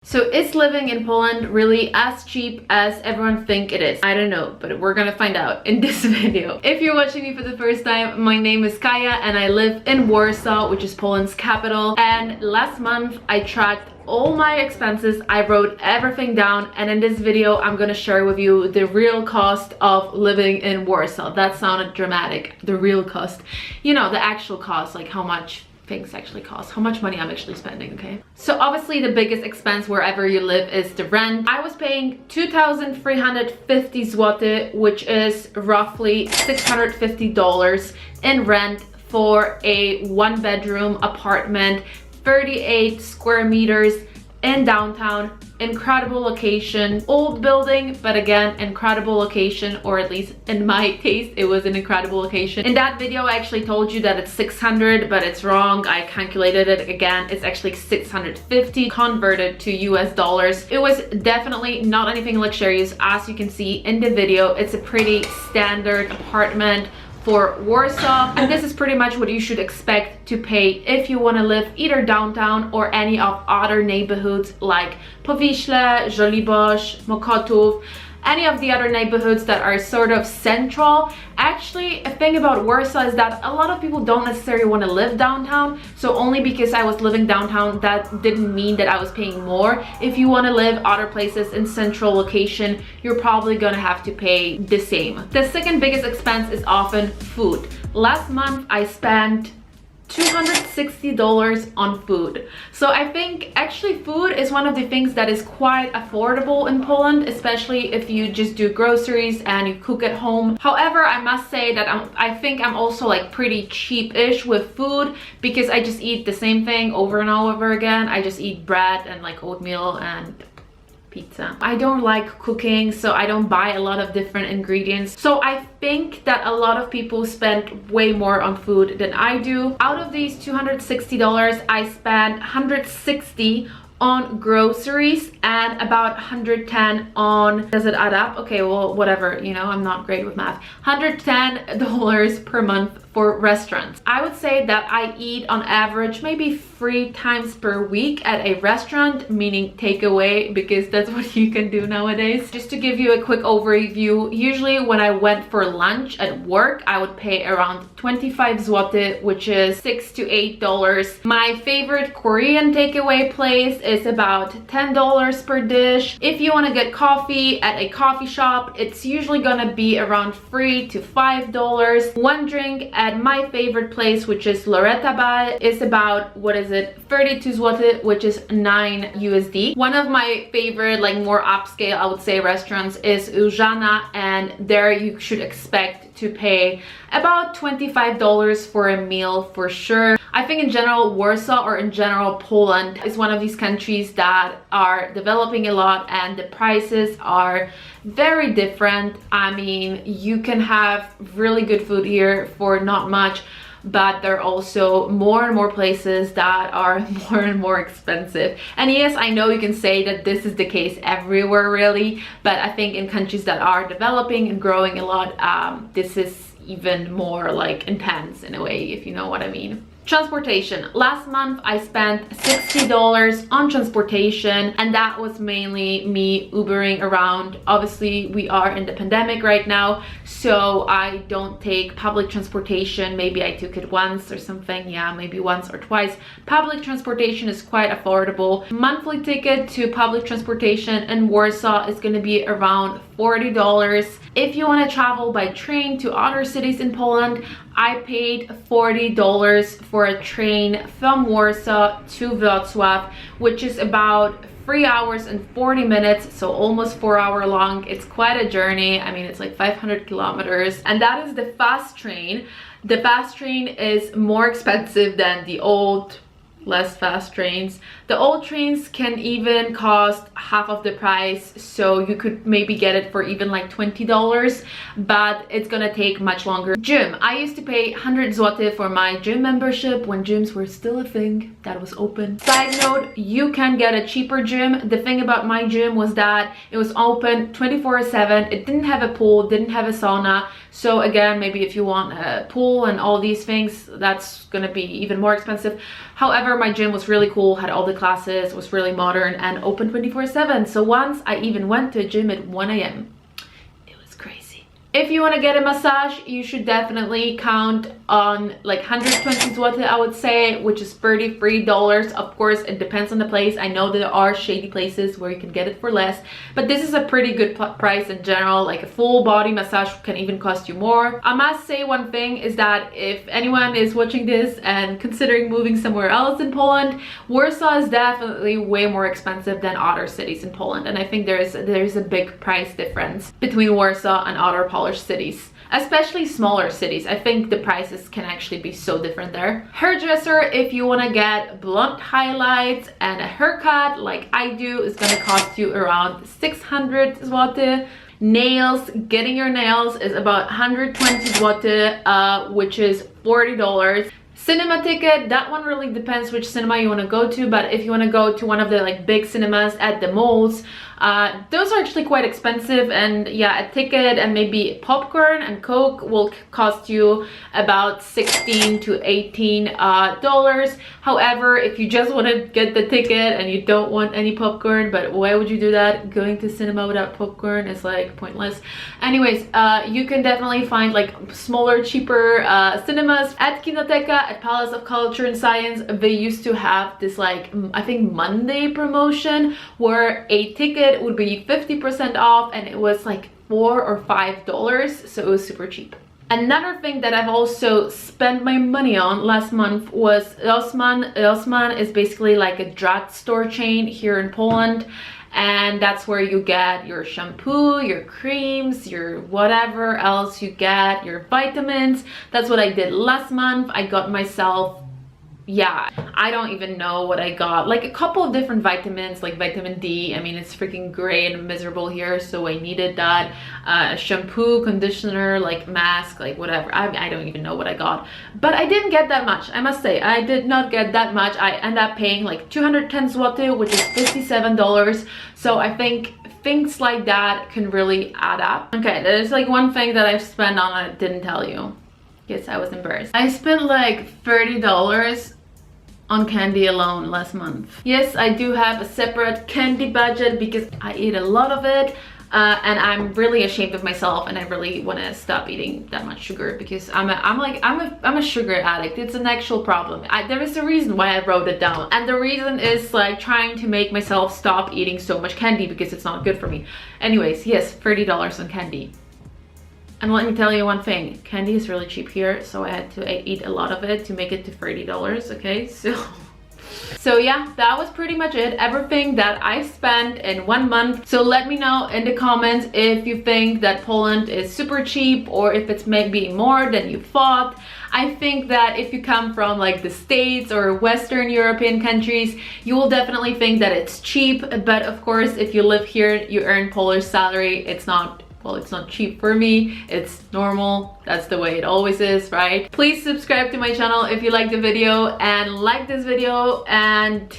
So is living in Poland really as cheap as everyone think it is? I don't know, but we're gonna find out in this video. If you're watching me for the first time, my name is Kaja and I live in Warsaw, which is Poland's capital. And last month I tracked all my expenses. I wrote everything down, and in this video I'm gonna share with you the real cost of living in Warsaw. That sounded dramatic. The real cost, you know, the actual cost, like how much things actually cost, how much money I'm actually spending. Okay, so obviously the biggest expense wherever you live is the rent. I was paying 2,350 zloty, which is roughly $650 in rent for a one-bedroom apartment, 38 square meters in downtown. Incredible location, old building, but again, incredible location, or at least in my taste, it was an incredible location. In that video, I actually told you that it's 600, but it's wrong. I calculated it again. It's actually 650 converted to US dollars. It was definitely not anything luxurious. As you can see in the video, it's a pretty standard apartment for Warsaw, and this is pretty much what you should expect to pay if you want to live either downtown or any of other neighborhoods like Powiśle, Żoliborz, Mokotów, any of the other neighborhoods that are sort of central. Actually, a thing about Warsaw is that a lot of people don't necessarily want to live downtown, so only because I was living downtown, that didn't mean that I was paying more. If you want to live other places in central location, you're probably gonna have to pay the same. The second biggest expense is often food. Last month I spent $260 on food. So I think actually food is one of the things that is quite affordable in Poland, especially if you just do groceries and you cook at home. However, I must say that I think I'm also like pretty cheap-ish with food, because I just eat the same thing over and over again. I just eat bread and like oatmeal and pizza. I don't like cooking, so I don't buy a lot of different ingredients. So I think that a lot of people spend way more on food than I do. Out of these $260, I spent 160 on groceries and about 110 on, does it add up? Okay, well, whatever, you know, I'm not great with math. $110 per month for restaurants. I would say that I eat on average maybe 3 times per week at a restaurant, meaning takeaway, because that's what you can do nowadays. Just to give you a quick overview, usually when I went for lunch at work, I would pay around 25 zloty, which is $6 to $8. My favorite Korean takeaway place is about $10 per dish. If you want to get coffee at a coffee shop, it's usually gonna be around $3 to $5. One drink at my favorite place, which is Loretta Bar, is about, what is it, 32 zloty, which is 9 USD. One of my favorite, like more upscale, I would say, restaurants is Uljana, and there you should expect to pay about $25 for a meal for sure. I think in general Warsaw, or in general Poland, is one of these countries that are developing a lot and the prices are very different. I mean, you can have really good food here for not much, but there are also more and more places that are more and more expensive. And yes, I know you can say that this is the case everywhere really, but I think in countries that are developing and growing a lot, this is even more like intense in a way, if you know what I mean. Transportation. Last month I spent $60 on transportation, and that was mainly me Ubering around. Obviously we are in the pandemic right now, so I don't take public transportation. Maybe I took it once or something, yeah, maybe once or twice. Public transportation is quite affordable. Monthly ticket to public transportation in Warsaw is going to be around $40. If you want to travel by train to other cities in Poland, I paid $40 for a train from Warsaw to Wrocław, which is about 3 hours and 40 minutes, so almost 4 hours long. It's quite a journey. I mean, it's like 500 kilometers, and that is the fast train. The fast train is more expensive than the old, less fast trains. The old trains can even cost half of the price, so you could maybe get it for even like $20, but it's gonna take much longer. Gym. I used to pay 100 zloty for my gym membership when gyms were still a thing that was open. Side note, you can get a cheaper gym. The thing about my gym was that it was open 24/7. It didn't have a pool, didn't have a sauna. So again, maybe if you want a pool and all these things, that's gonna be even more expensive. However, my gym was really cool, had all the classes, was really modern and open 24/7. So once I even went to a gym at 1 a.m. It was crazy. If you want to get a massage, you should definitely count on like 120 zloty, I would say, which is $33. Of course, it depends on the place. I know there are shady places where you can get it for less, but this is a pretty good price in general. Like a full body massage can even cost you more. I must say one thing is that if anyone is watching this and considering moving somewhere else in Poland, Warsaw is definitely way more expensive than other cities in Poland, and I think there's a big price difference between Warsaw and other Polish cities, especially smaller cities. I think the prices can actually be so different there. Hairdresser, if you want to get blonde highlights and a haircut like I do, is going to cost you around 600 zloty. Nails, getting your nails is about 120 zloty, which is $40. Cinema ticket, that one really depends which cinema you want to go to, but if you want to go to one of the like big cinemas at the malls, those are actually quite expensive, and yeah, a ticket and maybe popcorn and Coke will cost you about $16 to $18. However, if you just want to get the ticket and you don't want any popcorn, but why would you do that? Going to cinema without popcorn is like pointless. Anyways, you can definitely find like smaller, cheaper cinemas. At Kinoteka, at Palace of Culture and Science, they used to have this like, I think Monday promotion where a ticket would be 50% off, and it was like $4 or $5, so it was super cheap. Another thing that I've also spent my money on last month was Rossmann. Rossmann is basically like a drugstore chain here in Poland, and that's where you get your shampoo, your creams, your whatever else you get, your vitamins. That's what I did last month. I got myself, yeah, I don't even know what I got, like a couple of different vitamins, like vitamin D. I mean, it's freaking gray and miserable here, so I needed that. Shampoo, conditioner, like mask, like whatever. I don't even know what I got, but I didn't get that much. I must say, I did not get that much. I ended up paying like 210 zloty, which is $57. So I think things like that can really add up. Okay, there's like one thing that I've spent on I didn't tell you. Yes, I was embarrassed. I spent like $30 on candy alone last month. Yes, I do have a separate candy budget because I eat a lot of it, and I'm really ashamed of myself, and I really want to stop eating that much sugar because I'm a sugar addict. It's an actual problem. There is a reason why I wrote it down, and the reason is like trying to make myself stop eating so much candy because it's not good for me. Anyways, yes, $30 on candy. And let me tell you one thing, candy is really cheap here, so I had to eat a lot of it to make it to $30, okay? So yeah, that was pretty much it, everything that I spent in 1 month. So let me know in the comments if you think that Poland is super cheap or if it's maybe more than you thought. I think that if you come from like the States or Western European countries, you will definitely think that it's cheap, but of course if you live here, you earn Polish salary, it's not, well, it's not cheap for me, it's normal. That's the way it always is, right? Please subscribe to my channel if you like the video, and like this video, and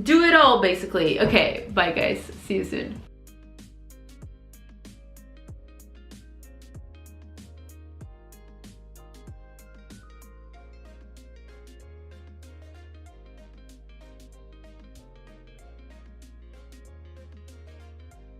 do it all basically. Okay, bye guys, see you soon.